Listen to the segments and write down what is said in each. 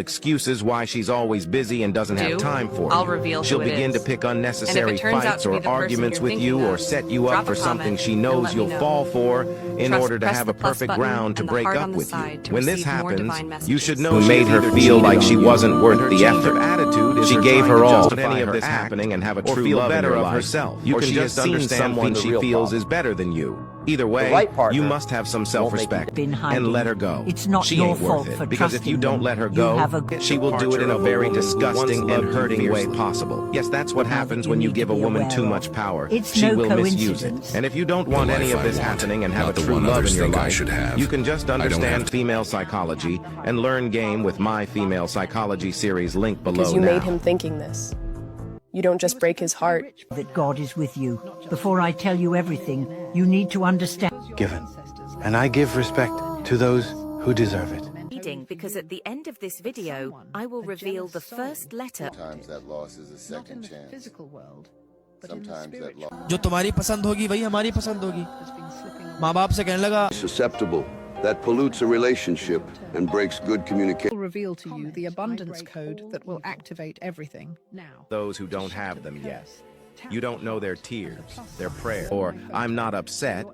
excuses why she's always busy and doesn't have time for I'll you. reveal who She'll it begin to is. pick unnecessary And if it turns out fights to be or the person arguments you're with you thinking or of, set you drop up for a something comment she and knows let me you'll know. fall for in Trust- order to press have the a plus perfect button ground to and the break heart up on the with you. side to When this receive more happens, divine you should messages. know Who she made her either feel cheated like on she you, wasn't worth her the change effort. of attitude is She her gave trying her to all. justify any of this happening and have a Or true feel love in better her of life. herself. You Or can she just just seen understand someone the she real feels problem. is better than you. Either way, right partner you must have some self-respect been hiding. and let her go. It's not she your ain't fault worth for it, because if you trusting don't them. let her You go, have a- she will do it in a very disgusting and hurting way possible. Yes, that's what happens when you give a woman too much power. It's She no will misuse it. coincidence. And if you don't want The any life of I this want, happening and have not a the true one love others in your think I life, should have. you can just don't have understand to. female psychology and learn game with my female psychology series link below Because you now. made him thinking this. You don't just break his heart. That God is with you. Before I tell you everything, you need to understand. Given. And I give respect to those who deserve it. Because at the end of this video, I will reveal the first letter. Sometimes that loss is a second chance. Physical world, Sometimes that loss. जो तुम्हारी पसंद होगी वही हमारी पसंद होगी माँ बाप से कहने लगा susceptible that pollutes a relationship and breaks good communication. will reveal to you the abundance code that will activate everything now. Those who don't have them yet. You don't know their tears, their prayer, or I'm not upset.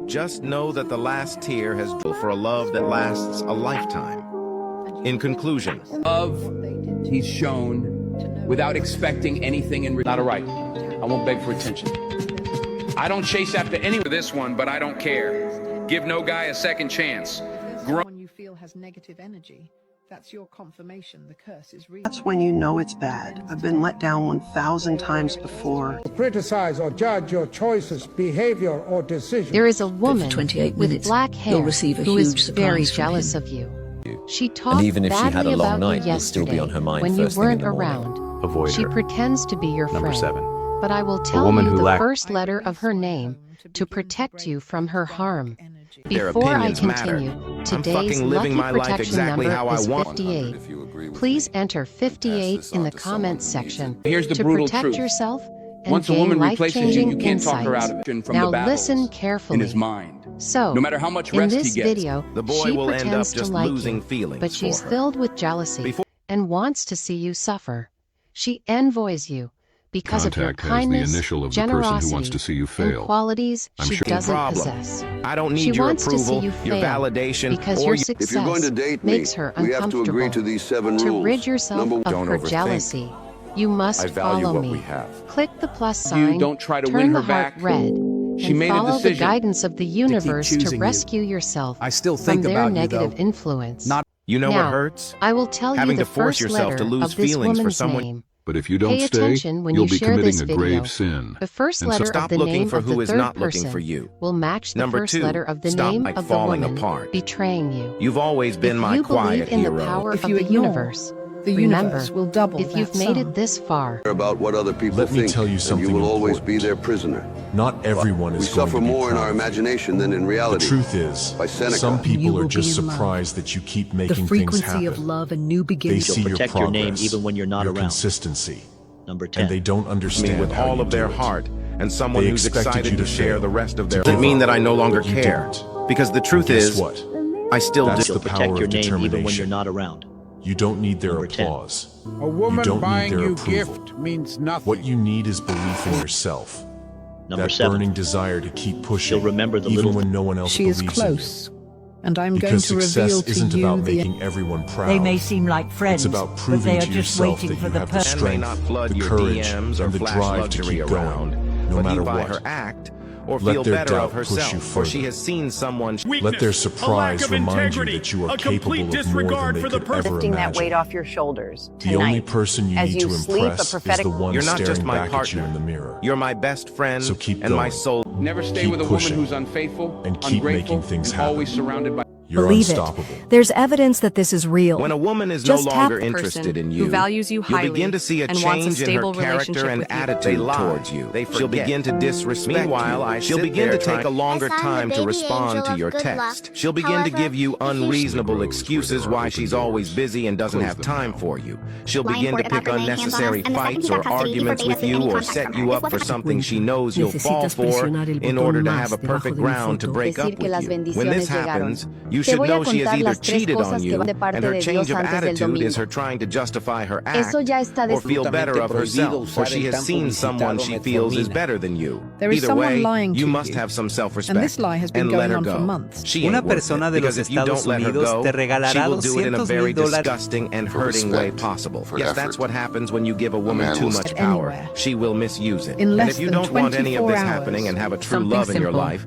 Just know that the last tear has for a love that lasts a lifetime. In conclusion, Love he's shown without expecting anything in return. Not a right. I won't beg for attention. I don't chase after anyone. For this one, but I don't care. Give no guy a second chance. Someone you feel has negative energy, that's your confirmation the curse is real. That's when you know it's bad. I've been let down 1,000 times before. criticize or judge your choices, behavior or decisions. There is a woman 28 with minutes, black hair you'll receive a who is huge very surprise from jealous him. of you. She talked even if she badly had a long about night, you you'll still be yesterday on her mind when you first thing in weren't the morning. around. Avoid She her. pretends to be your Number friend. 7. But I will tell woman you who the lacked- first letter of her name to protect you from her harm. Their Before I opinions matter. continue, I'm today's fucking living lucky my life protection exactly number how I is want. 58. If you agree with Please me, enter pass 58 this in on the to someone comments who needs section it. Here's the to brutal protect truth. yourself and Once a gain woman replaces you, life-changing you can't talk her out insights. of it from Now the battles listen carefully. in his mind. So, No matter how much in rest he this gets. video, The boy she will end up pretends just to like losing you, feelings but she's for her. filled with jealousy Before- and wants to see you suffer. She envoys you because of your Contact has the kindness, initial of the person who generosity, wants to see you and fail. qualities I'm she sure- doesn't Problem. possess. I don't She need your wants to see approval, you your fail validation, because or your your success If you're going to date me, makes her we have to agree to uncomfortable. these 7 To rules. rid yourself Number of one, her jealousy, you must follow me. Click the plus sign, don't try to turn win the her heart back. red, She and made a follow the decision guidance of the universe to choosing you. rescue yourself I still from think their about you, negative though. influence. Not- You know Now, what hurts? I will tell Having you to the force first yourself letter to lose of this feelings for woman's someone- name. But if you don't Pay stay, attention when you'll you be share committing this a video. grave sin. The first And so letter stop of the looking name for of the who is third not looking person for you. will match the Number first 2, letter of the stop name like of the falling woman apart. betraying you. You've always been If my you quiet believe in hero. the power If of you the ignore, universe, the remember, universe will double if you've that made sum. it this far, about what other people Let me think, tell you and something you will always important. be their prisoner. Not everyone We is going suffer to be more in proud our of you. imagination than in The reality. truth is, By Seneca. some You people will are just be in love. surprised that you keep The making things frequency happen. of love and new They beginnings. see your protect your name progress, even when you're not your around. consistency, Number 10. and they don't Me understand with how all you of their do it. heart and someone They who's expected excited you to to share fail, the rest of to their give doesn't mean up. that I no longer You care. didn't. Because the truth Guess is, what? I still That's do. the power of determination. not around. You don't need their Number 10. applause. A woman You don't buying need their you approval. gift means nothing. What you need is belief in yourself. Number That 7. burning desire to keep pushing, She'll remember the even little when no one else She is believes in you. close, and I'm going Because to reveal success to isn't you about the making everyone proud. They may seem like friends, It's about but proving they are to just yourself waiting that for you the have the perfect. Man may not strength, flood the your courage, DMs or and the flash drive to luxury keep around, going, no but matter he by what. her act or Let feel their better doubt of push you herself, for she further. has seen someone. Let their surprise remind you that you are capable of more than they could ever Lifting that weight imagine. off your shoulders The only tonight. person you As need you to sleep, a impress is prophetic- the one You're not just staring my back at you partner. in the mirror. You're my best friend So keep and my going. soul. Never stay Keep with a pushing woman who's unfaithful, and keep ungrateful, making things and happen. always surrounded by. You're Believe unstoppable. it. There's evidence that this is real. When a woman is Just no tap longer the person interested in who you, values you you'll highly begin to see a and wants a change in her stable character relationship and with you. attitude They lie. towards you. They She'll forget. begin to disrespect Meanwhile, you. I She'll sit begin there to take a trying- longer I found time the to baby respond angel to of your good text. luck. She'll begin to However, give you if you- unreasonable excuses why she's always busy and doesn't have time for you. She'll begin to pick unnecessary fights or arguments with you or set you up for something she knows you'll fall for in order to have a perfect ground to break up with you. When this happens, you should know she has either cheated on you, and her change of attitude is her trying to justify her act or feel better of herself, or she has seen someone she feels is better than you. There is Either someone way, lying you to must you. have some self-respect And this lie has been and going let her on for go. months. She Una ain't worth persona it, de because los if you don't Estados let her Unidos go, te regalará she will do it in a very $200,000 disgusting and For hurting way respect, possible. for Yes, effort. that's what happens when you give a woman man too will much stay power. anywhere. She will misuse it. In And less if you than don't want any of 24 this hours. happening and have a true Something love in your simple. life,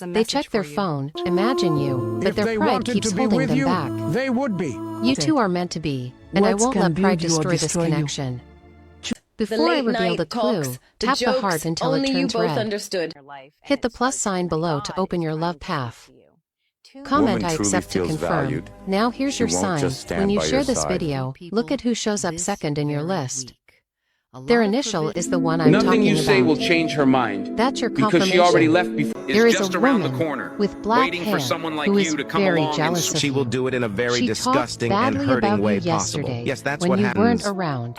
They check their phone, imagine you, but If their they pride wanted keeps to be holding with them you, back. they would be. You two are meant to be, and I Words won't can let pride build you or destroy this destroy you. connection. Before I reveal the clue, tap the heart until it turns red. understood. Hit the plus sign below to open your love path. Comment Woman I truly accept to feels confirm. valued. Now here's She your won't sign. just stand When you by share your this side. video, look at who shows up second in your list. Their initial is the one I'm Nothing talking you say about. will change her mind. That's your Because confirmation. she already left before. There is just a around the woman corner, with black waiting hair for someone like who you is to come very along and jealous of She you. will do it in a very She disgusting talked and badly hurting about way you possible. yesterday Yes, that's when what you happens. weren't around.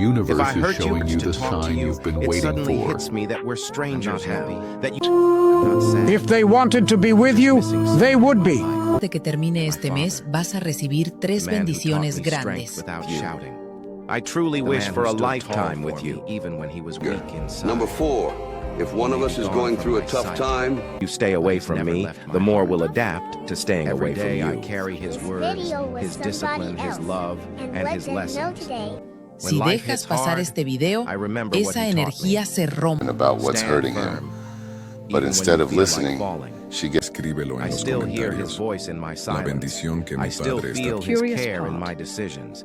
universe If I is hurt you showing you to the talk to sign you, you've been it waiting suddenly for. hits me that we're strangers, happy. That you. I'm not sad. If they wanted to be with you, they would be. De que termine este mes, vas a recibir 3 The man who bendiciones taught me strength grandes. without shouting. I truly wish for a lifetime with you, even when he was weak inside. Number 4, if one of us is going through a tough time, You stay away from me, the more we'll adapt to staying away from you. Every day I carry his words, his discipline, his love, and his lessons. Si dejas pasar este video, esa energía se rompe. about what's hurting him. But instead of listening, she gets I still hear his voice in my silence. I still feel his care in my decisions.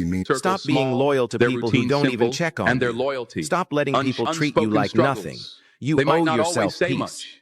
Stop being loyal to people who don't even check on and their you. loyalty. Stop letting people treat you Unspoken like struggles. nothing. You They might owe not yourself always say peace. much,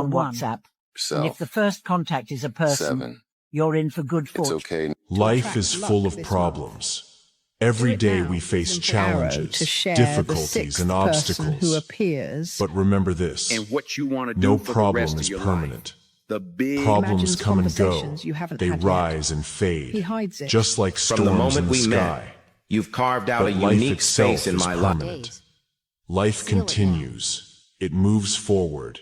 on WhatsApp. And if the first contact is a person, you're in for good fortune. It's okay. Life is full of problems. Every day we face challenges, difficulties, and obstacles. But remember this, no problem is permanent. Problems come and go. They rise and fade, just like storms in the sky. You've carved out But a life unique itself space in is my permanent. life. Life continues. It moves forward.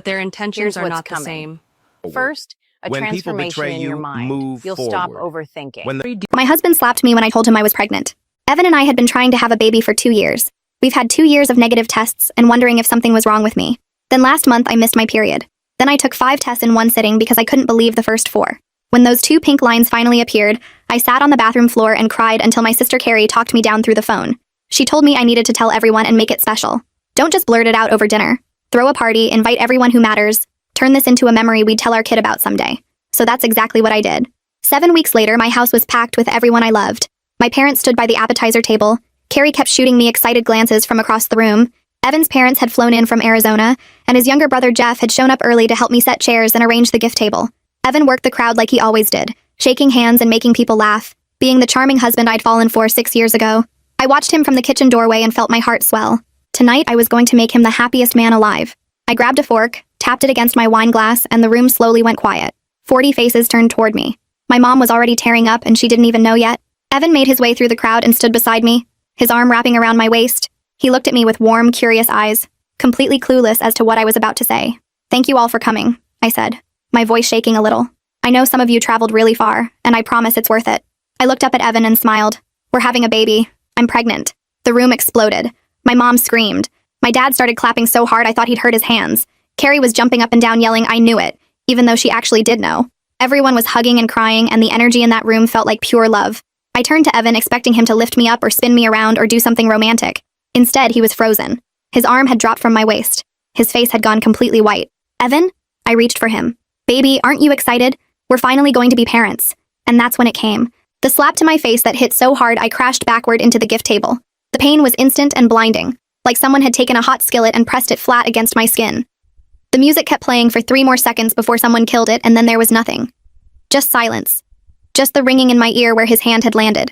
but their intentions are not the same. First, a When people transformation betray in you, your mind. move You'll forward. stop overthinking. When My husband slapped me when I told him I was pregnant. Evan and I had been trying to have a baby for 2 years. We've had 2 years of negative tests and wondering if something was wrong with me. Then last month I missed my period. Then I took 5 tests in one sitting because I couldn't believe the first 4. When those 2 pink lines finally appeared, I sat on the bathroom floor and cried until my sister Carrie talked me down through the phone. She told me I needed to tell everyone and make it special. Don't just blurt it out over dinner. Throw a party, invite everyone who matters. Turn this into a memory we'd tell our kid about someday. So that's exactly what I did. 7 weeks later, my house was packed with everyone I loved. My parents stood by the appetizer table. Carrie kept shooting me excited glances from across the room. Evan's parents had flown in from Arizona, and his younger brother Jeff had shown up early to help me set chairs and arrange the gift table. Evan worked the crowd like he always did, shaking hands and making people laugh, being the charming husband I'd fallen for 6 years ago. I watched him from the kitchen doorway and felt my heart swell. Tonight I was going to make him the happiest man alive. I grabbed a fork, tapped it against my wine glass, and the room slowly went quiet. 40 faces turned toward me. My mom was already tearing up and she didn't even know yet. Evan made his way through the crowd and stood beside me, his arm wrapping around my waist. He looked at me with warm, curious eyes, completely clueless as to what I was about to say. "Thank you all for coming," I said, my voice shaking a little. "I know some of you traveled really far, and I promise it's worth it." I looked up at Evan and smiled. "We're having a baby. I'm pregnant." The room exploded. My mom screamed. My dad started clapping so hard I thought he'd hurt his hands. Carrie was jumping up and down yelling, "I knew it," even though she actually did know. Everyone was hugging and crying, and the energy in that room felt like pure love. I turned to Evan expecting him to lift me up or spin me around or do something romantic. Instead, he was frozen. His arm had dropped from my waist. His face had gone completely white. "Evan?" I reached for him. "Baby, aren't you excited? We're finally going to be parents." And that's when it came. The slap to my face that hit so hard I crashed backward into the gift table. The pain was instant and blinding, like someone had taken a hot skillet and pressed it flat against my skin. The music kept playing for 3 more seconds before someone killed it, and then there was nothing. Just silence. Just the ringing in my ear where his hand had landed.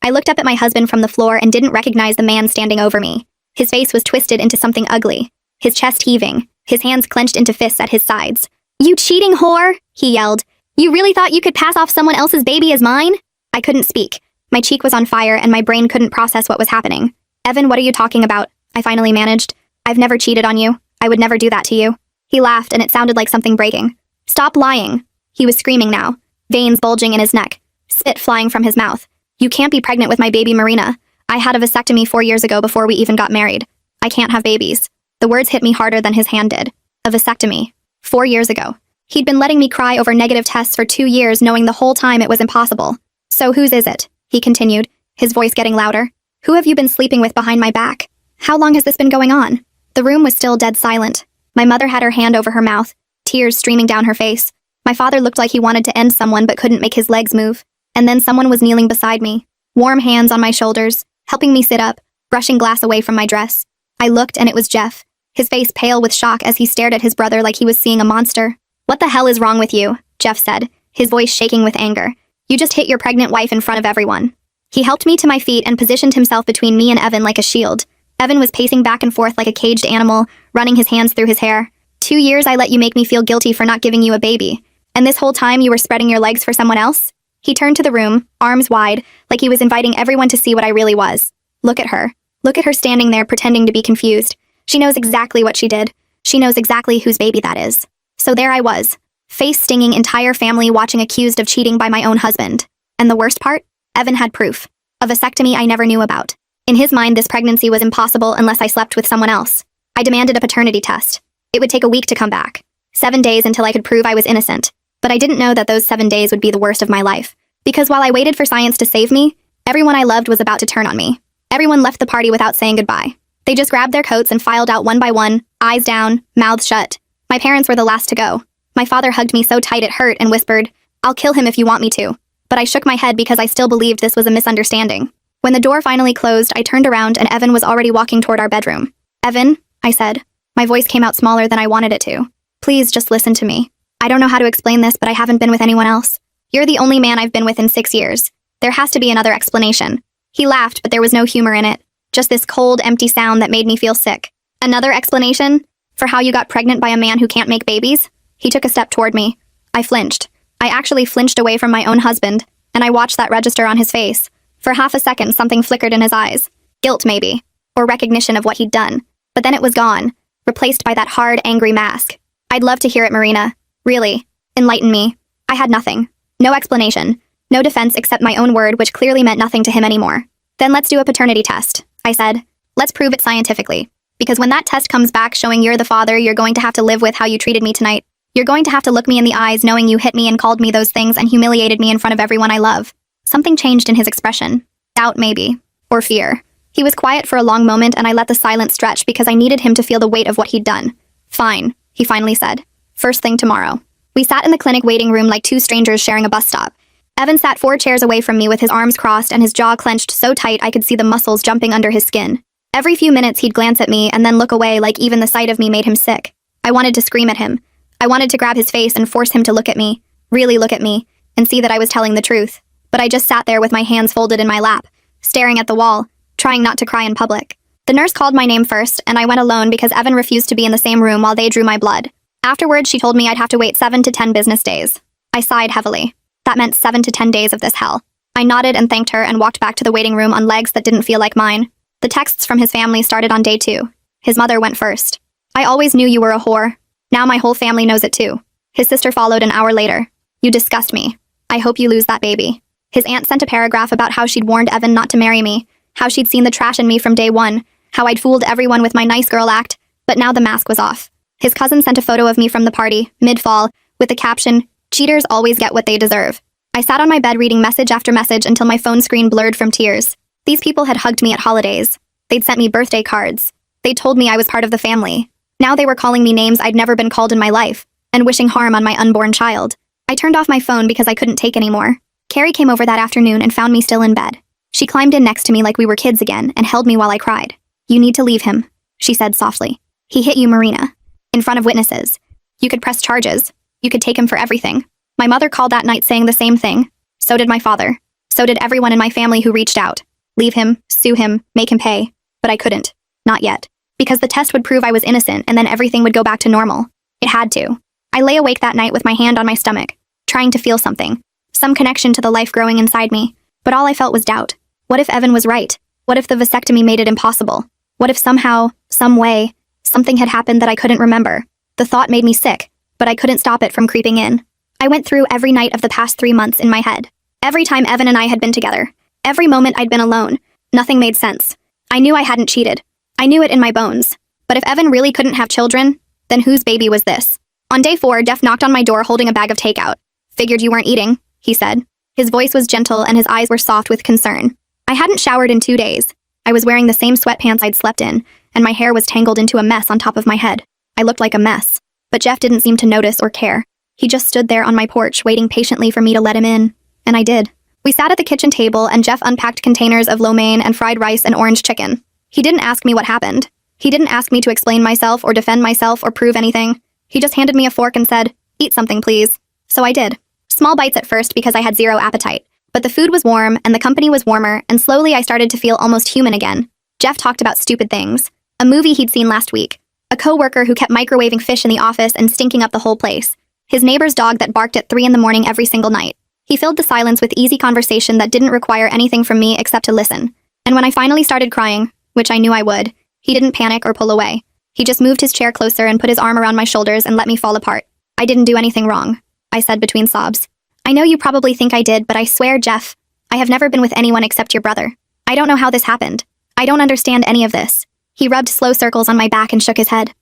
I looked up at my husband from the floor and didn't recognize the man standing over me. His face was twisted into something ugly, his chest heaving, his hands clenched into fists at his sides. "You cheating whore!" he yelled. "You really thought you could pass off someone else's baby as mine?" I couldn't speak. My cheek was on fire and my brain couldn't process what was happening. "Evan, what are you talking about?" I finally managed. "I've never cheated on you. I would never do that to you." He laughed and it sounded like something breaking. "Stop lying." He was screaming now, veins bulging in his neck, spit flying from his mouth. "You can't be pregnant with my baby Marina. I had a vasectomy 4 years ago before we even got married. I can't have babies." The words hit me harder than his hand did. A vasectomy. 4 years ago. He'd been letting me cry over negative tests for 2 years, knowing the whole time it was impossible. "So whose is it?" he continued, his voice getting louder. "Who have you been sleeping with behind my back? How long has this been going on?" The room was still dead silent. My mother had her hand over her mouth, tears streaming down her face. My father looked like he wanted to end someone but couldn't make his legs move. And then someone was kneeling beside me, warm hands on my shoulders, helping me sit up, brushing glass away from my dress. I looked and it was Jeff, his face pale with shock as he stared at his brother like he was seeing a monster. "What the hell is wrong with you?" Jeff said, his voice shaking with anger. "You just hit your pregnant wife in front of everyone." He helped me to my feet and positioned himself between me and Evan like a shield. Evan was pacing back and forth like a caged animal, running his hands through his hair. 2 years I let you make me feel guilty for not giving you a baby. And this whole time you were spreading your legs for someone else?" He turned to the room, arms wide, like he was inviting everyone to see what I really was. Look at her. Look at her standing there pretending to be confused. She knows exactly what she did. She knows exactly whose baby that is. So there I was, face-stinging entire family watching accused of cheating by my own husband. And the worst part? Evan had proof. A vasectomy I never knew about. In his mind, this pregnancy was impossible unless I slept with someone else. I demanded a paternity test. It would take a week to come back. 7 days until I could prove I was innocent. But I didn't know that those 7 days would be the worst of my life. Because while I waited for science to save me, everyone I loved was about to turn on me. Everyone left the party without saying goodbye. They just grabbed their coats and filed out one by one, eyes down, mouths shut. My parents were the last to go. My father hugged me so tight it hurt and whispered, "I'll kill him if you want me to." But I shook my head because I still believed this was a misunderstanding. When the door finally closed, I turned around and Evan was already walking toward our bedroom. "Evan," I said. My voice came out smaller than I wanted it to. "Please just listen to me. I don't know how to explain this, but I haven't been with anyone else. You're the only man I've been with in 6 years. There has to be another explanation." He laughed, but there was no humor in it. Just this cold, empty sound that made me feel sick. "Another explanation? For how you got pregnant by a man who can't make babies?" He took a step toward me. I flinched. I actually flinched away from my own husband, and I watched that register on his face. For half a second, something flickered in his eyes. Guilt, maybe. Or recognition of what he'd done. But then it was gone, replaced by that hard, angry mask. "I'd love to hear it, Marina. Really. Enlighten me." I had nothing. No explanation. No defense except my own word, which clearly meant nothing to him anymore. "Then let's do a paternity test," I said. "Let's prove it scientifically. Because when that test comes back showing you're the father, you're going to have to live with how you treated me tonight. You're going to have to look me in the eyes knowing you hit me and called me those things and humiliated me in front of everyone I love." Something changed in his expression. Doubt, maybe. Or fear. He was quiet for a long moment and I let the silence stretch because I needed him to feel the weight of what he'd done. "Fine," he finally said. "First thing tomorrow." We sat in the clinic waiting room like two strangers sharing a bus stop. Evan sat 4 chairs away from me with his arms crossed and his jaw clenched so tight I could see the muscles jumping under his skin. Every few minutes he'd glance at me and then look away like even the sight of me made him sick. I wanted to scream at him. I wanted to grab his face and force him to look at me, really look at me, and see that I was telling the truth. But I just sat there with my hands folded in my lap, staring at the wall, trying not to cry in public. The nurse called my name first, and I went alone because Evan refused to be in the same room while they drew my blood. Afterwards, she told me I'd have to wait 7 to 10 business days. I sighed heavily. That meant 7 to 10 days of this hell. I nodded and thanked her and walked back to the waiting room on legs that didn't feel like mine. The texts from his family started on day 2. His mother went first. I always knew you were a whore. Now my whole family knows it too. His sister followed an hour later. You disgust me. I hope you lose that baby. His aunt sent a paragraph about how she'd warned Evan not to marry me, how she'd seen the trash in me from day 1, how I'd fooled everyone with my nice girl act, but now the mask was off. His cousin sent a photo of me from the party, mid-fall, with the caption, "Cheaters always get what they deserve." I sat on my bed reading message after message until my phone screen blurred from tears. These people had hugged me at holidays. They'd sent me birthday cards. They'd told me I was part of the family. Now they were calling me names I'd never been called in my life, and wishing harm on my unborn child. I turned off my phone because I couldn't take anymore. Carrie came over that afternoon and found me still in bed. She climbed in next to me like we were kids again and held me while I cried. "You need to leave him," she said softly. "He hit you, Marina. In front of witnesses. You could press charges. You could take him for everything." My mother called that night saying the same thing. So did my father. So did everyone in my family who reached out. Leave him, sue him, make him pay. But I couldn't. Not yet. Because the test would prove I was innocent and then everything would go back to normal. It had to. I lay awake that night with my hand on my stomach, trying to feel something. Some connection to the life growing inside me. But all I felt was doubt. What if Evan was right? What if the vasectomy made it impossible? What if somehow, some way, something had happened that I couldn't remember? The thought made me sick, but I couldn't stop it from creeping in. I went through every night of the past 3 months in my head. Every time Evan and I had been together. Every moment I'd been alone. Nothing made sense. I knew I hadn't cheated. I knew it in my bones. But if Evan really couldn't have children, then whose baby was this? On day 4, Jeff knocked on my door holding a bag of takeout. "Figured you weren't eating," he said. His voice was gentle and his eyes were soft with concern. I hadn't showered in 2 days. I was wearing the same sweatpants I'd slept in, and my hair was tangled into a mess on top of my head. I looked like a mess. But Jeff didn't seem to notice or care. He just stood there on my porch waiting patiently for me to let him in. And I did. We sat at the kitchen table and Jeff unpacked containers of lo mein and fried rice and orange chicken. He didn't ask me what happened. He didn't ask me to explain myself or defend myself or prove anything. He just handed me a fork and said, "Eat something, please." So I did. Small bites at first because I had zero appetite. But the food was warm and the company was warmer, and slowly I started to feel almost human again. Jeff talked about stupid things. A movie he'd seen last week. A coworker who kept microwaving fish in the office and stinking up the whole place. His neighbor's dog that barked at 3 in the morning every single night. He filled the silence with easy conversation that didn't require anything from me except to listen. And when I finally started crying, which I knew I would, he didn't panic or pull away. He just moved his chair closer and put his arm around my shoulders and let me fall apart. "I didn't do anything wrong," I said between sobs. "I know you probably think I did, but I swear, Jeff, I have never been with anyone except your brother. I don't know how this happened. I don't understand any of this." He rubbed slow circles on my back and shook his head.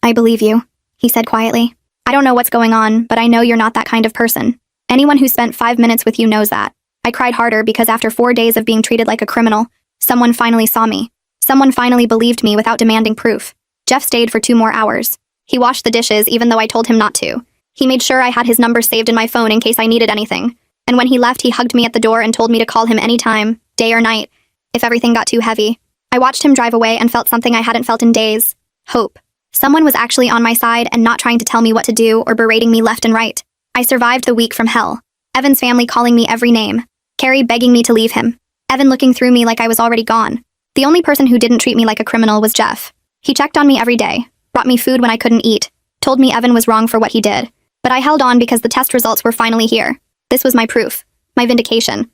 "I believe you," he said quietly. "I don't know what's going on, but I know you're not that kind of person. Anyone who spent 5 minutes with you knows that." I cried harder because after 4 days of being treated like a criminal, someone finally saw me. Someone finally believed me without demanding proof. Jeff stayed for 2 more hours. He washed the dishes even though I told him not to. He made sure I had his number saved in my phone in case I needed anything. And when he left, he hugged me at the door and told me to call him anytime, day or night, if everything got too heavy. I watched him drive away and felt something I hadn't felt in days. Hope. Someone was actually on my side and not trying to tell me what to do or berating me left and right. I survived the week from hell. Evan's family calling me every name. Carrie begging me to leave him. Evan looking through me like I was already gone. The only person who didn't treat me like a criminal was Jeff. He checked on me every day, brought me food when I couldn't eat, told me Evan was wrong for what he did. But I held on because the test results were finally here. This was my proof, my vindication.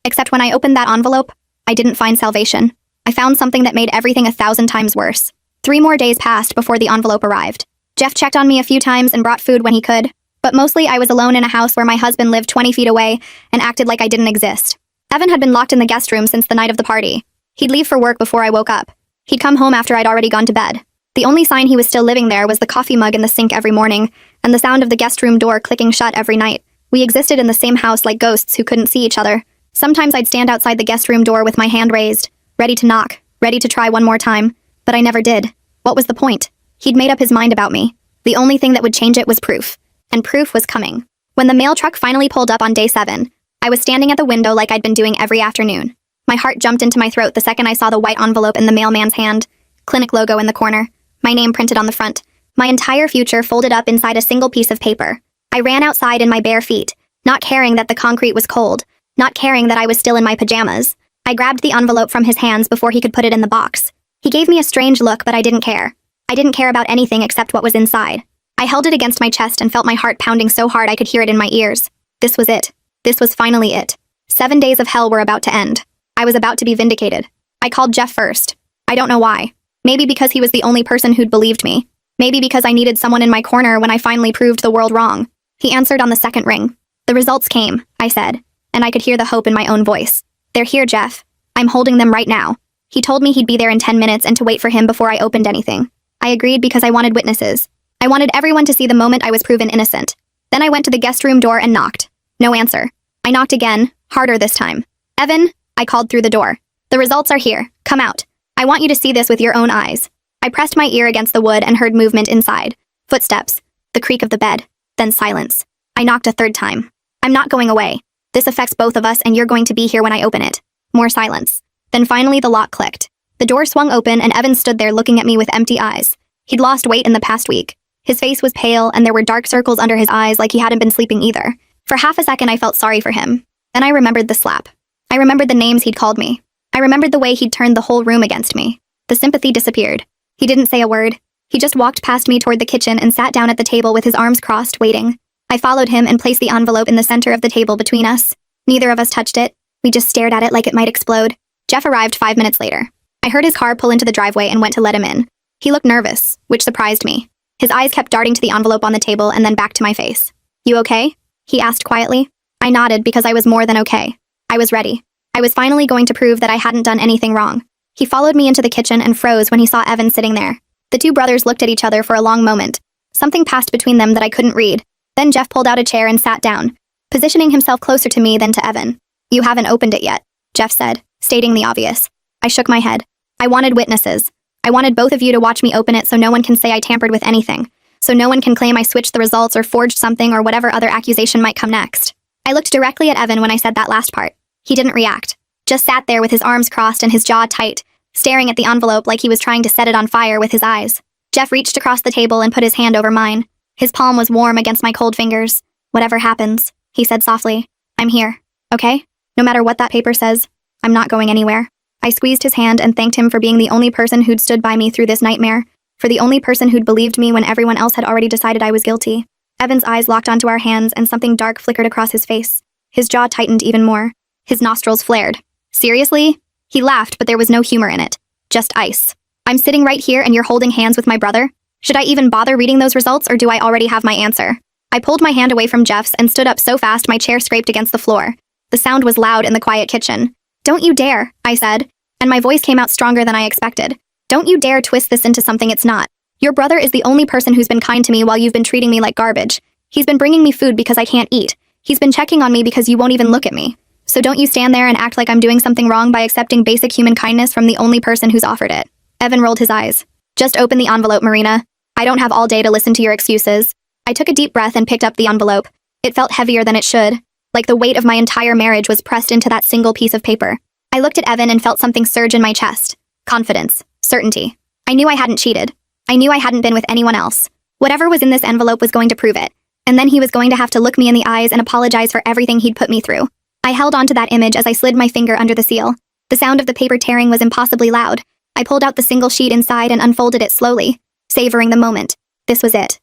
Except when I opened that envelope, I didn't find salvation. I found something that made everything 1,000 times worse. 3 more days passed before the envelope arrived. Jeff checked on me a few times and brought food when he could, but mostly I was alone in a house where my husband lived 20 feet away and acted like I didn't exist. Evan had been locked in the guest room since the night of the party. He'd leave for work before I woke up. He'd come home after I'd already gone to bed. The only sign he was still living there was the coffee mug in the sink every morning, and the sound of the guest room door clicking shut every night. We existed in the same house like ghosts who couldn't see each other. Sometimes I'd stand outside the guest room door with my hand raised, ready to knock, ready to try one more time, but I never did. What was the point? He'd made up his mind about me. The only thing that would change it was proof. And proof was coming. When the mail truck finally pulled up on day 7, I was standing at the window like I'd been doing every afternoon. My heart jumped into my throat the second I saw the white envelope in the mailman's hand. Clinic logo in the corner. My name printed on the front. My entire future folded up inside a single piece of paper. I ran outside in my bare feet, not caring that the concrete was cold, not caring that I was still in my pajamas. I grabbed the envelope from his hands before he could put it in the box. He gave me a strange look, but I didn't care. I didn't care about anything except what was inside. I held it against my chest and felt my heart pounding so hard I could hear it in my ears. This was it. This was finally it. 7 days of hell were about to end. I was about to be vindicated. I called Jeff first. I don't know why. Maybe because he was the only person who'd believed me. Maybe because I needed someone in my corner when I finally proved the world wrong. He answered on the second ring. The results came, I said, and I could hear the hope in my own voice. They're here, Jeff. I'm holding them right now. He told me he'd be there in 10 minutes and to wait for him before I opened anything. I agreed because I wanted witnesses. I wanted everyone to see the moment I was proven innocent. Then I went to the guest room door and knocked. No answer. I knocked again, harder this time. Evan, I called through the door. The results are here. Come out. I want you to see this with your own eyes. I pressed my ear against the wood and heard movement inside. Footsteps. The creak of the bed. Then silence. I knocked a third time. I'm not going away. This affects both of us and you're going to be here when I open it. More silence. Then finally the lock clicked. The door swung open and Evan stood there looking at me with empty eyes. He'd lost weight in the past week. His face was pale and there were dark circles under his eyes like he hadn't been sleeping either. For half a second I felt sorry for him. Then I remembered the slap. I remembered the names he'd called me. I remembered the way he'd turned the whole room against me. The sympathy disappeared. He didn't say a word. He just walked past me toward the kitchen and sat down at the table with his arms crossed, waiting. I followed him and placed the envelope in the center of the table between us. Neither of us touched it. We just stared at it like it might explode. Jeff arrived 5 minutes later. I heard his car pull into the driveway and went to let him in. He looked nervous, which surprised me. His eyes kept darting to the envelope on the table and then back to my face. You okay? He asked quietly. I nodded because I was more than okay. I was ready. I was finally going to prove that I hadn't done anything wrong. He followed me into the kitchen and froze when he saw Evan sitting there. The two brothers looked at each other for a long moment. Something passed between them that I couldn't read. Then Jeff pulled out a chair and sat down, positioning himself closer to me than to Evan. You haven't opened it yet, Jeff said, stating the obvious. I shook my head. I wanted witnesses. I wanted both of you to watch me open it so no one can say I tampered with anything, so no one can claim I switched the results or forged something or whatever other accusation might come next. I looked directly at Evan when I said that last part. He didn't react, just sat there with his arms crossed and his jaw tight, staring at the envelope like he was trying to set it on fire with his eyes. Jeff reached across the table and put his hand over mine. His palm was warm against my cold fingers. Whatever happens, he said softly, I'm here, okay? No matter what that paper says, I'm not going anywhere. I squeezed his hand and thanked him for being the only person who'd stood by me through this nightmare, for the only person who'd believed me when everyone else had already decided I was guilty. Evan's eyes locked onto our hands and something dark flickered across his face. His jaw tightened even more. His nostrils flared. Seriously? He laughed, but there was no humor in it. Just ice. I'm sitting right here and you're holding hands with my brother? Should I even bother reading those results or do I already have my answer? I pulled my hand away from Jeff's and stood up so fast my chair scraped against the floor. The sound was loud in the quiet kitchen. Don't you dare, I said, and my voice came out stronger than I expected. Don't you dare twist this into something it's not. Your brother is the only person who's been kind to me while you've been treating me like garbage. He's been bringing me food because I can't eat. He's been checking on me because you won't even look at me. So don't you stand there and act like I'm doing something wrong by accepting basic human kindness from the only person who's offered it. Evan rolled his eyes. Just open the envelope, Marina. I don't have all day to listen to your excuses. I took a deep breath and picked up the envelope. It felt heavier than it should, like the weight of my entire marriage was pressed into that single piece of paper. I looked at Evan and felt something surge in my chest. Confidence. Certainty. I knew I hadn't cheated. I knew I hadn't been with anyone else. Whatever was in this envelope was going to prove it. And then he was going to have to look me in the eyes and apologize for everything he'd put me through. I held onto that image as I slid my finger under the seal. The sound of the paper tearing was impossibly loud. I pulled out the single sheet inside and unfolded it slowly, savoring the moment. This was it.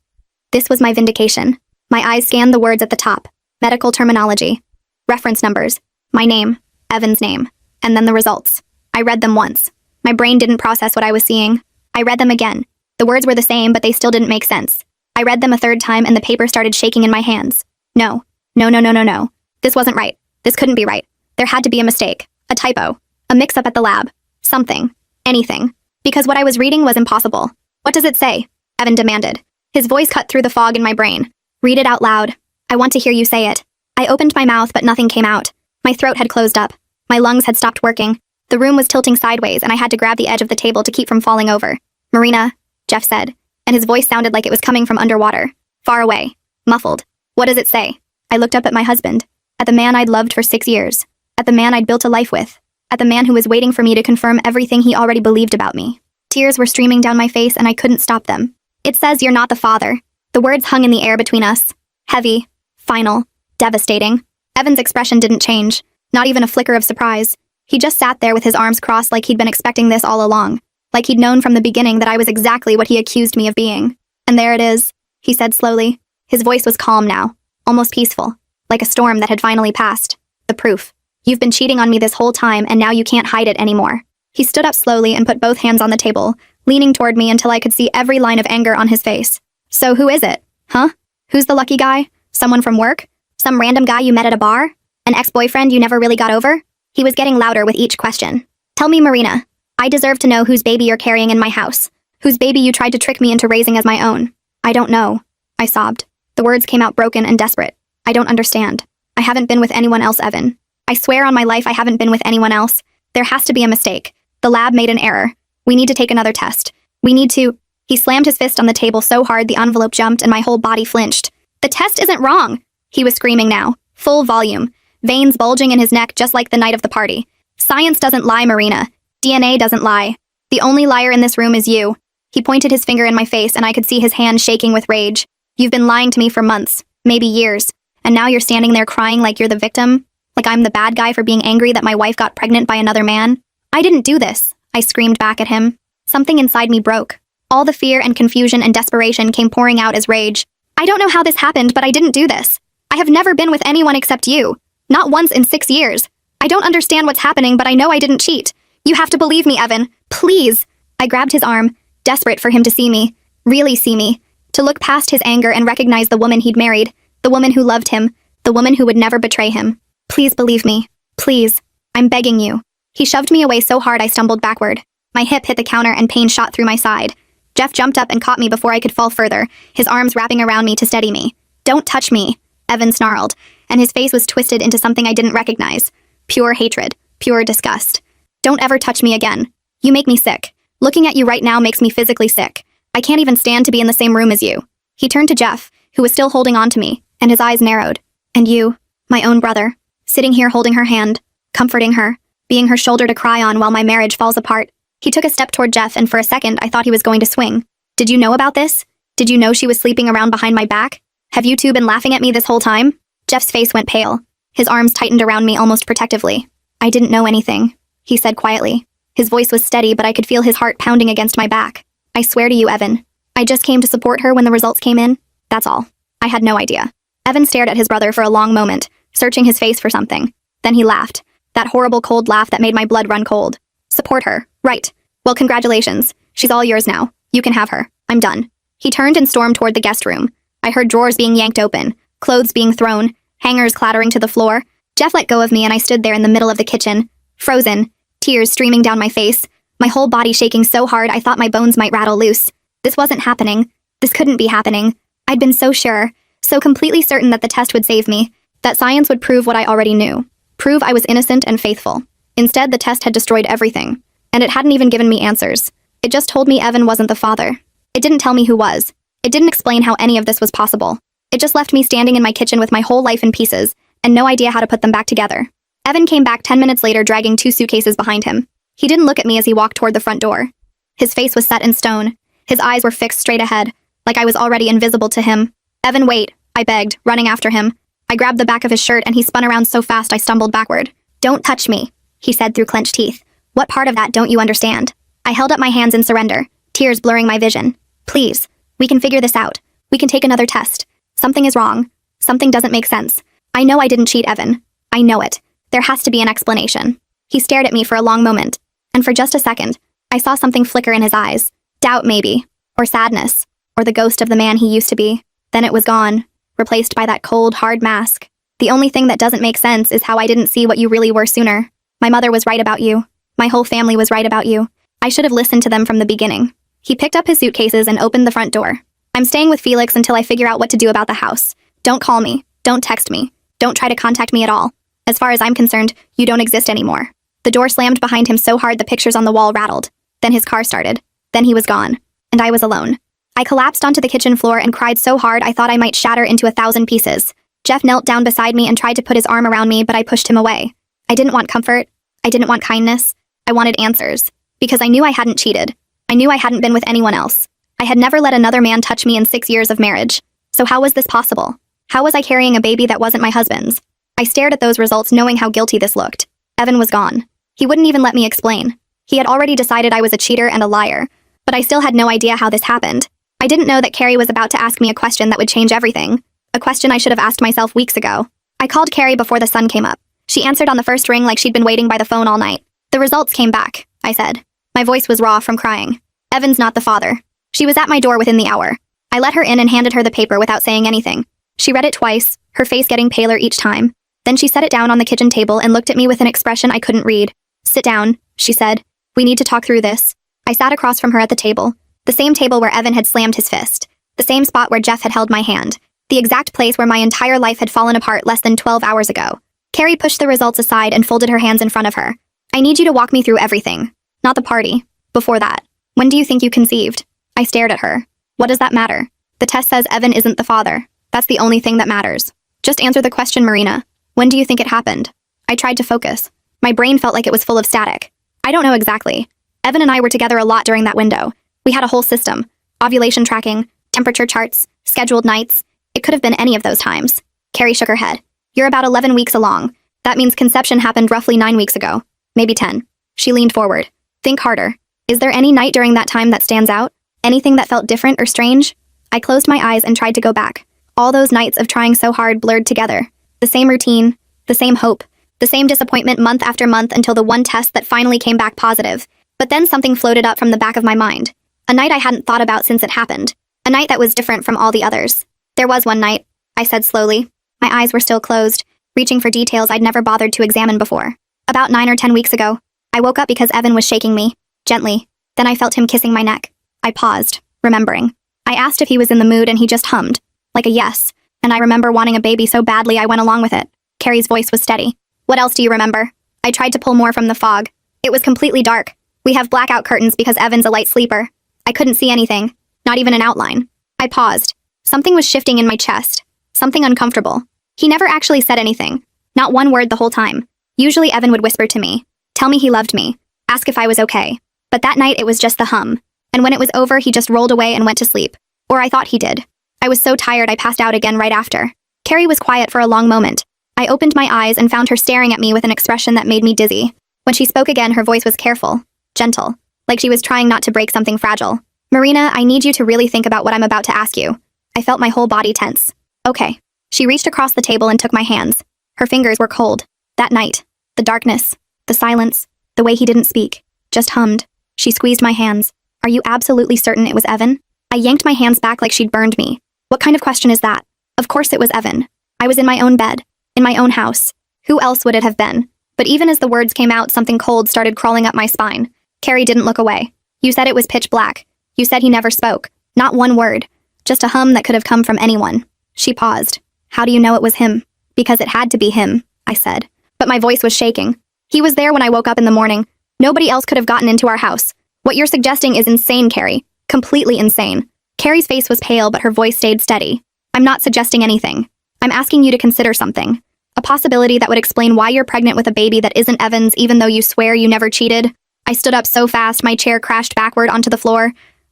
This was my vindication. My eyes scanned the words at the top. Medical terminology. Reference numbers. My name. Evan's name. And then the results. I read them once. My brain didn't process what I was seeing. I read them again. The words were the same, but they still didn't make sense. I read them a third time and the paper started shaking in my hands. No. No, no, no, no, no. This wasn't right. This couldn't be right. There had to be a mistake. A typo. A mix-up at the lab. Something. Anything. Because what I was reading was impossible. What does it say? Evan demanded. His voice cut through the fog in my brain. Read it out loud. I want to hear you say it. I opened my mouth, but nothing came out. My throat had closed up. My lungs had stopped working. The room was tilting sideways, and I had to grab the edge of the table to keep from falling over. Marina, Jeff said, and his voice sounded like it was coming from underwater. Far away. Muffled. What does it say? I looked up at my husband. At the man I'd loved for 6 years. At the man I'd built a life with. at the man who was waiting for me to confirm everything he already believed about me. Tears were streaming down my face and I couldn't stop them. It says you're not the father. The words hung in the air between us. Heavy, final, devastating. Evan's expression didn't change, not even a flicker of surprise. He just sat there with his arms crossed like he'd been expecting this all along, like he'd known from the beginning that I was exactly what he accused me of being. And there it is, he said slowly. His voice was calm now, almost peaceful, like a storm that had finally passed. The proof. You've been cheating on me this whole time and now you can't hide it anymore. He stood up slowly and put both hands on the table, leaning toward me until I could see every line of anger on his face. So who is it? Huh? Who's the lucky guy? Someone from work? Some random guy you met at a bar? An ex-boyfriend you never really got over? He was getting louder with each question. Tell me, Marina. I deserve to know whose baby you're carrying in my house. Whose baby you tried to trick me into raising as my own. I don't know. I sobbed. The words came out broken and desperate. I don't understand. I haven't been with anyone else, Evan. I swear on my life I haven't been with anyone else. There has to be a mistake. The lab made an error. We need to take another test. We need to... He slammed his fist on the table so hard the envelope jumped and my whole body flinched. The test isn't wrong. He was screaming now, full volume, veins bulging in his neck just like the night of the party. Science doesn't lie, Marina. DNA doesn't lie. The only liar in this room is you. He pointed his finger in my face and I could see his hand shaking with rage. You've been lying to me for months, maybe years, and now you're standing there crying like you're the victim? Like I'm the bad guy for being angry that my wife got pregnant by another man? I didn't do this, I screamed back at him. Something inside me broke. All the fear and confusion and desperation came pouring out as rage. I don't know how this happened, but I didn't do this. I have never been with anyone except you. Not once in 6 years. I don't understand what's happening, but I know I didn't cheat. You have to believe me, Evan. Please. I grabbed his arm, desperate for him to see me. Really see me. To look past his anger and recognize the woman he'd married. The woman who loved him. The woman who would never betray him. Please believe me. Please. I'm begging you. He shoved me away so hard I stumbled backward. My hip hit the counter and pain shot through my side. Jeff jumped up and caught me before I could fall further, his arms wrapping around me to steady me. Don't touch me, Evan snarled, and his face was twisted into something I didn't recognize. Pure hatred, pure disgust. Don't ever touch me again. You make me sick. Looking at you right now makes me physically sick. I can't even stand to be in the same room as you. He turned to Jeff, who was still holding on to me, and his eyes narrowed. And you, my own brother, sitting here holding her hand, comforting her, being her shoulder to cry on while my marriage falls apart. He took a step toward Jeff and for a second I thought he was going to swing. Did you know about this? Did you know she was sleeping around behind my back? Have you two been laughing at me this whole time? Jeff's face went pale. His arms tightened around me almost protectively. I didn't know anything, he said quietly. His voice was steady, but I could feel his heart pounding against my back. I swear to you, Evan. I just came to support her when the results came in. That's all. I had no idea. Evan stared at his brother for a long moment, searching his face for something. Then he laughed. That horrible cold laugh that made my blood run cold. Support her. Right. Well, congratulations. She's all yours now. You can have her. I'm done. He turned and stormed toward the guest room. I heard drawers being yanked open, clothes being thrown, hangers clattering to the floor. Jeff let go of me and I stood there in the middle of the kitchen, frozen, tears streaming down my face, my whole body shaking so hard I thought my bones might rattle loose. This wasn't happening. This couldn't be happening. I'd been so sure, so completely certain that the test would save me, that science would prove what I already knew, prove I was innocent and faithful. Instead, the test had destroyed everything. And it hadn't even given me answers. It just told me Evan wasn't the father. It didn't tell me who was. It didn't explain how any of this was possible. It just left me standing in my kitchen with my whole life in pieces, and no idea how to put them back together. Evan came back 10 minutes later dragging 2 suitcases behind him. He didn't look at me as he walked toward the front door. His face was set in stone. His eyes were fixed straight ahead, like I was already invisible to him. Evan, wait, I begged, running after him. I grabbed the back of his shirt and he spun around so fast I stumbled backward. Don't touch me, he said through clenched teeth. What part of that don't you understand? I held up my hands in surrender, tears blurring my vision. Please, we can figure this out. We can take another test. Something is wrong. Something doesn't make sense. I know I didn't cheat Evan. I know it. There has to be an explanation. He stared at me for a long moment, and for just a second, I saw something flicker in his eyes. Doubt maybe, or sadness, or the ghost of the man he used to be. Then it was gone, replaced by that cold, hard mask. The only thing that doesn't make sense is how I didn't see what you really were sooner. My mother was right about you. My whole family was right about you. I should have listened to them from the beginning. He picked up his suitcases and opened the front door. I'm staying with Felix until I figure out what to do about the house. Don't call me. Don't text me. Don't try to contact me at all. As far as I'm concerned, you don't exist anymore. The door slammed behind him so hard the pictures on the wall rattled. Then his car started. Then he was gone. And I was alone. I collapsed onto the kitchen floor and cried so hard I thought I might shatter into 1,000 pieces. Jeff knelt down beside me and tried to put his arm around me, but I pushed him away. I didn't want comfort. I didn't want kindness. I wanted answers. Because I knew I hadn't cheated. I knew I hadn't been with anyone else. I had never let another man touch me in 6 years of marriage. So how was this possible? How was I carrying a baby that wasn't my husband's? I stared at those results knowing how guilty this looked. Evan was gone. He wouldn't even let me explain. He had already decided I was a cheater and a liar. But I still had no idea how this happened. I didn't know that Carrie was about to ask me a question that would change everything. A question I should have asked myself weeks ago. I called Carrie before the sun came up. She answered on the first ring like she'd been waiting by the phone all night. The results came back, I said. My voice was raw from crying. Evan's not the father. She was at my door within the hour. I let her in and handed her the paper without saying anything. She read it twice, her face getting paler each time. Then she set it down on the kitchen table and looked at me with an expression I couldn't read. Sit down, she said. We need to talk through this. I sat across from her at the table. The same table where Evan had slammed his fist. The same spot where Jeff had held my hand. The exact place where my entire life had fallen apart less than 12 hours ago. Carrie pushed the results aside and folded her hands in front of her. I need you to walk me through everything. Not the party. Before that. When do you think you conceived? I stared at her. What does that matter? The test says Evan isn't the father. That's the only thing that matters. Just answer the question, Marina. When do you think it happened? I tried to focus. My brain felt like it was full of static. I don't know exactly. Evan and I were together a lot during that window. We had a whole system. Ovulation tracking, temperature charts, scheduled nights. It could have been any of those times. Carrie shook her head. You're about 11 weeks along. That means conception happened roughly 9 weeks ago. Maybe 10. She leaned forward. Think harder. Is there any night during that time that stands out? Anything that felt different or strange? I closed my eyes and tried to go back. All those nights of trying so hard blurred together. The same routine, the same hope, the same disappointment month after month until the one test that finally came back positive. But then something floated up from the back of my mind. A night I hadn't thought about since it happened. A night that was different from all the others. There was one night, I said slowly. My eyes were still closed, reaching for details I'd never bothered to examine before. About 9 or 10 weeks ago, I woke up because Evan was shaking me, gently. Then I felt him kissing my neck. I paused, remembering. I asked if he was in the mood and he just hummed, like a yes, and I remember wanting a baby so badly I went along with it. Carrie's voice was steady. What else do you remember? I tried to pull more from the fog. It was completely dark. We have blackout curtains because Evan's a light sleeper. I couldn't see anything, not even an outline. I paused. Something was shifting in my chest. Something uncomfortable. He never actually said anything. Not one word the whole time. Usually Evan would whisper to me, tell me he loved me, ask if I was okay. But that night it was just the hum. And when it was over, he just rolled away and went to sleep. Or I thought he did. I was so tired I passed out again right after. Carrie was quiet for a long moment. I opened my eyes and found her staring at me with an expression that made me dizzy. When she spoke again, her voice was careful, gentle, like she was trying not to break something fragile. Marina, I need you to really think about what I'm about to ask you. I felt my whole body tense. Okay. She reached across the table and took my hands. Her fingers were cold. That night. The darkness. The silence. The way he didn't speak. Just hummed. She squeezed my hands. Are you absolutely certain it was Evan? I yanked my hands back like she'd burned me. What kind of question is that? Of course it was Evan. I was in my own bed. In my own house. Who else would it have been? But even as the words came out, something cold started crawling up my spine. Carrie didn't look away. You said it was pitch black. You said he never spoke. Not one word. Just a hum that could have come from anyone. She paused. How do you know it was him? Because it had to be him, I said. But my voice was shaking. He was there when I woke up in the morning. Nobody else could have gotten into our house. What you're suggesting is insane, Carrie. Completely insane. Carrie's face was pale, but her voice stayed steady. I'm not suggesting anything. I'm asking you to consider something. A possibility that would explain why you're pregnant with a baby that isn't Evan's even though you swear you never cheated. I stood up so fast my chair crashed backward onto the floor.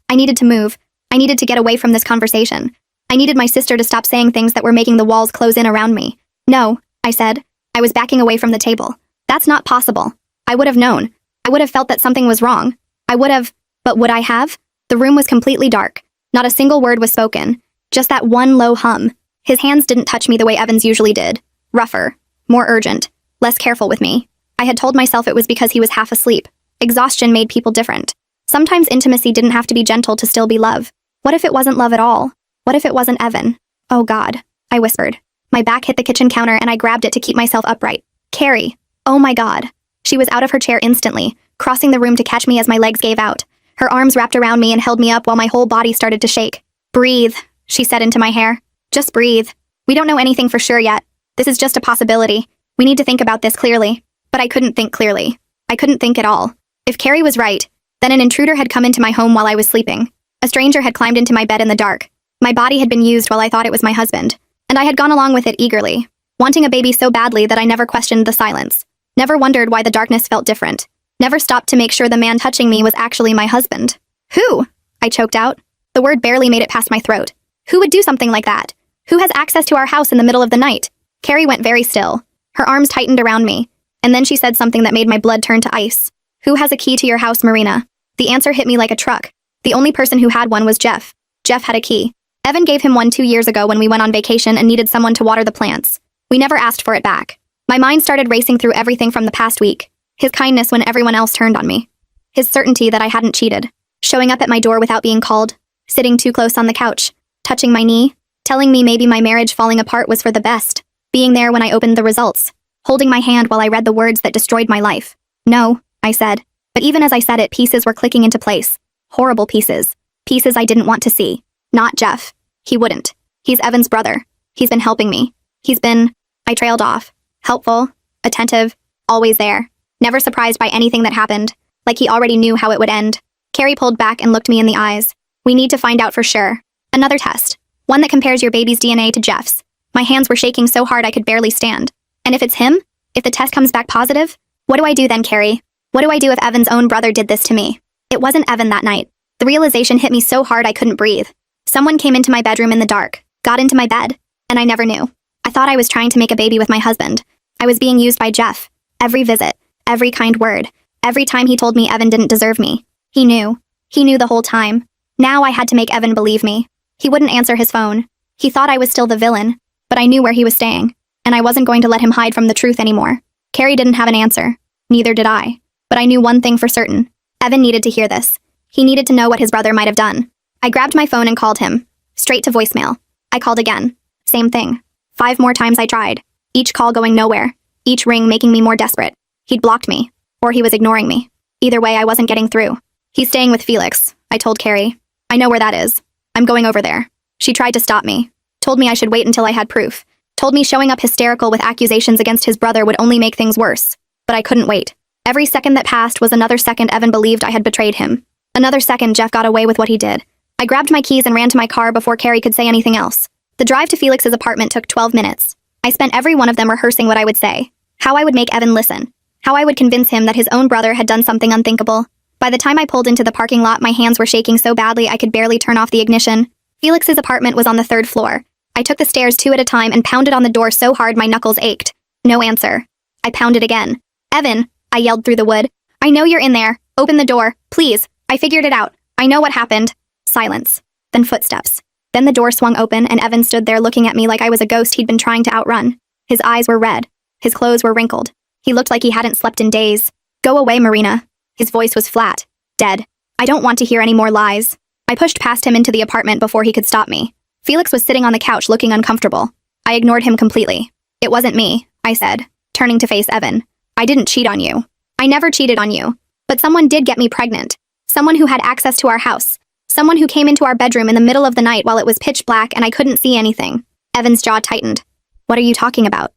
I needed to move. I needed to get away from this conversation. I needed my sister to stop saying things that were making the walls close in around me. No, I said. I was backing away from the table. That's not possible. I would have known. I would have felt that something was wrong. I would have, but would I have? The room was completely dark. Not a single word was spoken. Just that one low hum. His hands didn't touch me the way Evans usually did. Rougher. More urgent. Less careful with me. I had told myself it was because he was half asleep. Exhaustion made people different. Sometimes intimacy didn't have to be gentle to still be love. What if it wasn't love at all? What if it wasn't Evan? Oh God, I whispered. My back hit the kitchen counter and I grabbed it to keep myself upright. Carrie. Oh my God. She was out of her chair instantly, crossing the room to catch me as my legs gave out. Her arms wrapped around me and held me up while my whole body started to shake. Breathe, she said into my hair. Just breathe. We don't know anything for sure yet. This is just a possibility. We need to think about this clearly. But I couldn't think clearly. I couldn't think at all. If Carrie was right, then an intruder had come into my home while I was sleeping. A stranger had climbed into my bed in the dark. My body had been used while I thought it was my husband. And I had gone along with it eagerly, wanting a baby so badly that I never questioned the silence. Never wondered why the darkness felt different. Never stopped to make sure the man touching me was actually my husband. Who? I choked out. The word barely made it past my throat. Who would do something like that? Who has access to our house in the middle of the night? Carrie went very still. Her arms tightened around me. And then she said something that made my blood turn to ice. Who has a key to your house, Marina? The answer hit me like a truck. The only person who had one was Jeff. Jeff had a key. Evan gave him one 2 years ago when we went on vacation and needed someone to water the plants. We never asked for it back. My mind started racing through everything from the past week. His kindness when everyone else turned on me. His certainty that I hadn't cheated. Showing up at my door without being called. Sitting too close on the couch. Touching my knee. Telling me maybe my marriage falling apart was for the best. Being there when I opened the results. Holding my hand while I read the words that destroyed my life. No, I said. But even as I said it, pieces were clicking into place. Horrible pieces. Pieces I didn't want to see. Not Jeff. He wouldn't. He's Evan's brother. He's been helping me. He's been... I trailed off. Helpful. Attentive. Always there. Never surprised by anything that happened. Like he already knew how it would end. Carrie pulled back and looked me in the eyes. We need to find out for sure. Another test. One that compares your baby's DNA to Jeff's. My hands were shaking so hard I could barely stand. And if it's him? If the test comes back positive? What do I do then, Carrie? What do I do if Evan's own brother did this to me? It wasn't Evan that night. The realization hit me so hard I couldn't breathe. Someone came into my bedroom in the dark, got into my bed, and I never knew. I thought I was trying to make a baby with my husband. I was being used by Jeff. Every visit, every kind word, every time he told me Evan didn't deserve me. He knew. He knew the whole time. Now I had to make Evan believe me. He wouldn't answer his phone. He thought I was still the villain, but I knew where he was staying, and I wasn't going to let him hide from the truth anymore. Carrie didn't have an answer. Neither did I. But I knew one thing for certain. Evan needed to hear this. He needed to know what his brother might have done. I grabbed my phone and called him. Straight to voicemail. I called again. Same thing. 5 more times I tried. Each call going nowhere. Each ring making me more desperate. He'd blocked me. Or he was ignoring me. Either way, I wasn't getting through. He's staying with Felix, I told Carrie. I know where that is. I'm going over there. She tried to stop me. Told me I should wait until I had proof. Told me showing up hysterical with accusations against his brother would only make things worse. But I couldn't wait. Every second that passed was another second Evan believed I had betrayed him. Another second Jeff got away with what he did. I grabbed my keys and ran to my car before Carrie could say anything else. The drive to Felix's apartment took 12 minutes. I spent every one of them rehearsing what I would say. How I would make Evan listen. How I would convince him that his own brother had done something unthinkable. By the time I pulled into the parking lot, my hands were shaking so badly I could barely turn off the ignition. Felix's apartment was on the 3rd floor. I took the stairs 2 at a time and pounded on the door so hard my knuckles ached. No answer. I pounded again. Evan, I yelled through the wood. I know you're in there. Open the door, please. I figured it out. I know what happened. Silence. Then footsteps. Then the door swung open and Evan stood there looking at me like I was a ghost he'd been trying to outrun. His eyes were red. His clothes were wrinkled. He looked like he hadn't slept in days. Go away, Marina. His voice was flat. Dead. I don't want to hear any more lies. I pushed past him into the apartment before he could stop me. Felix was sitting on the couch looking uncomfortable. I ignored him completely. It wasn't me, I said, turning to face Evan. I didn't cheat on you. I never cheated on you. But someone did get me pregnant. Someone who had access to our house. Someone who came into our bedroom in the middle of the night while it was pitch black and I couldn't see anything. Evan's jaw tightened. What are you talking about?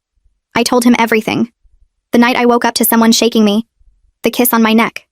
I told him everything. The night I woke up to someone shaking me. The kiss on my neck.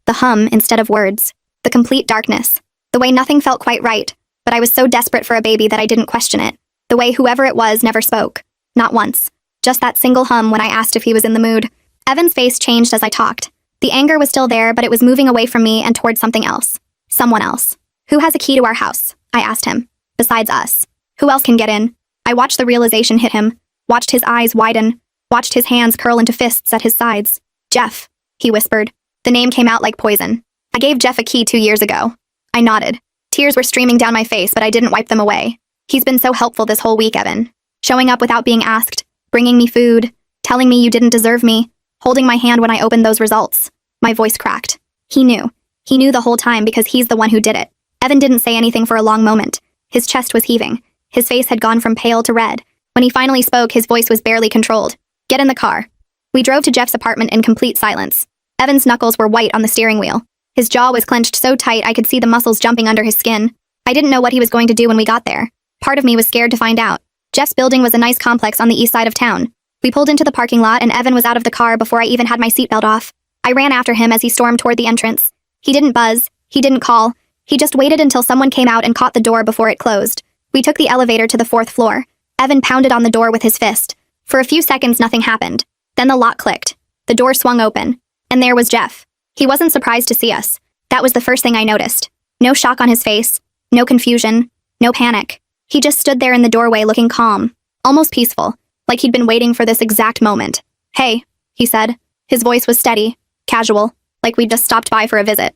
The hum instead of words. The complete darkness. The way nothing felt quite right, but I was so desperate for a baby that I didn't question it. The way whoever it was never spoke. Not once. Just that single hum when I asked if he was in the mood. Evan's face changed as I talked. The anger was still there, but it was moving away from me and towards something else. Someone else. Who has a key to our house? I asked him. Besides us. Who else can get in? I watched the realization hit him. Watched his eyes widen. Watched his hands curl into fists at his sides. Jeff, he whispered. The name came out like poison. I gave Jeff a key 2 years ago. I nodded. Tears were streaming down my face, but I didn't wipe them away. He's been so helpful this whole week, Evan. Showing up without being asked. Bringing me food. Telling me you didn't deserve me. Holding my hand when I opened those results. My voice cracked. He knew. He knew the whole time because he's the one who did it. Evan didn't say anything for a long moment. His chest was heaving. His face had gone from pale to red. When he finally spoke, his voice was barely controlled. Get in the car. We drove to Jeff's apartment in complete silence. Evan's knuckles were white on the steering wheel. His jaw was clenched so tight I could see the muscles jumping under his skin. I didn't know what he was going to do when we got there. Part of me was scared to find out. Jeff's building was a nice complex on the east side of town. We pulled into the parking lot and Evan was out of the car before I even had my seatbelt off. I ran after him as he stormed toward the entrance. He didn't buzz. He didn't call. He just waited until someone came out and caught the door before it closed. We took the elevator to the 4th floor. Evan pounded on the door with his fist. For a few seconds, nothing happened. Then the lock clicked. The door swung open, and there was Jeff. He wasn't surprised to see us. That was the first thing I noticed. No shock on his face, no confusion, no panic. He just stood there in the doorway looking calm, almost peaceful, like he'd been waiting for this exact moment. "Hey," he said. His voice was steady, casual, like we'd just stopped by for a visit.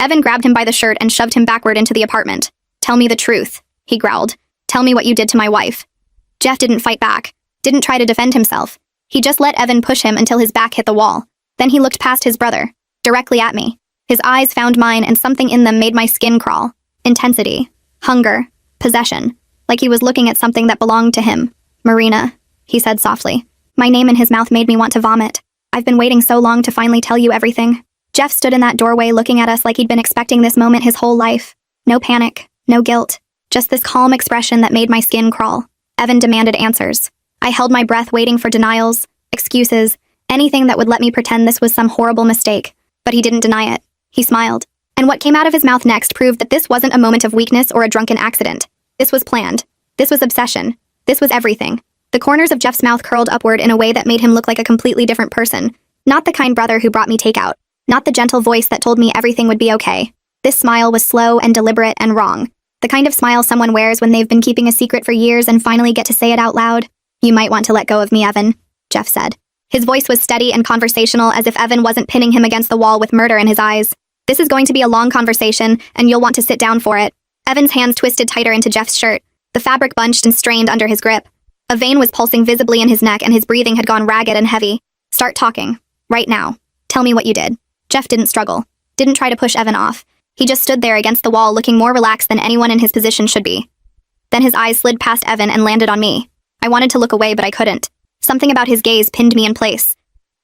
Evan grabbed him by the shirt and shoved him backward into the apartment. "Tell me the truth," he growled. "Tell me what you did to my wife." Jeff didn't fight back, didn't try to defend himself. He just let Evan push him until his back hit the wall. Then he looked past his brother, directly at me. His eyes found mine and something in them made my skin crawl. Intensity, hunger, possession, like he was looking at something that belonged to him. "Marina," he said softly. My name in his mouth made me want to vomit. "I've been waiting so long to finally tell you everything." Jeff stood in that doorway looking at us like he'd been expecting this moment his whole life. No panic, no guilt, just this calm expression that made my skin crawl. Evan demanded answers. I held my breath waiting for denials, excuses, anything that would let me pretend this was some horrible mistake. But he didn't deny it. He smiled. And what came out of his mouth next proved that this wasn't a moment of weakness or a drunken accident. This was planned. This was obsession. This was everything. The corners of Jeff's mouth curled upward in a way that made him look like a completely different person. Not the kind brother who brought me takeout. Not the gentle voice that told me everything would be okay. This smile was slow and deliberate and wrong. The kind of smile someone wears when they've been keeping a secret for years and finally get to say it out loud. "You might want to let go of me, Evan," Jeff said. His voice was steady and conversational, as if Evan wasn't pinning him against the wall with murder in his eyes. "This is going to be a long conversation, and you'll want to sit down for it." Evan's hands twisted tighter into Jeff's shirt. The fabric bunched and strained under his grip. A vein was pulsing visibly in his neck, and his breathing had gone ragged and heavy. "Start talking. Right now. Tell me what you did." Jeff didn't struggle. Didn't try to push Evan off. He just stood there against the wall looking more relaxed than anyone in his position should be. Then his eyes slid past Evan and landed on me. I wanted to look away, but I couldn't. Something about his gaze pinned me in place.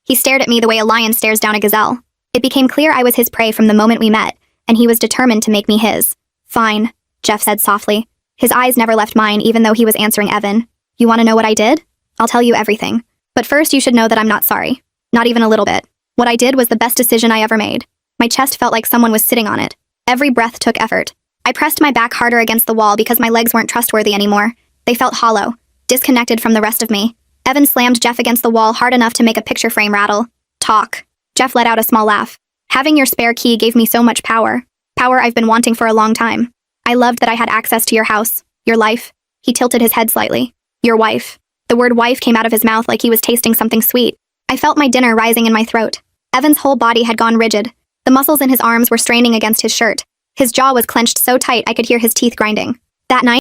He stared at me the way a lion stares down a gazelle. It became clear I was his prey from the moment we met, and he was determined to make me his. "Fine," Jeff said softly. His eyes never left mine, even though he was answering Evan. "You want to know what I did? I'll tell you everything. But first you should know that I'm not sorry. Not even a little bit. What I did was the best decision I ever made. My chest felt like someone was sitting on it. Every breath took effort. I pressed my back harder against the wall because my legs weren't trustworthy anymore. They felt hollow, disconnected from the rest of me. Evan slammed Jeff against the wall hard enough to make a picture frame rattle. "Talk." Jeff let out a small laugh. "Having your spare key gave me so much power. Power I've been wanting for a long time. I loved that I had access to your house, your life." He tilted his head slightly. "Your wife." The word wife came out of his mouth like he was tasting something sweet. I felt my dinner rising in my throat. Evan's whole body had gone rigid. The muscles in his arms were straining against his shirt. His jaw was clenched so tight I could hear his teeth grinding. That night,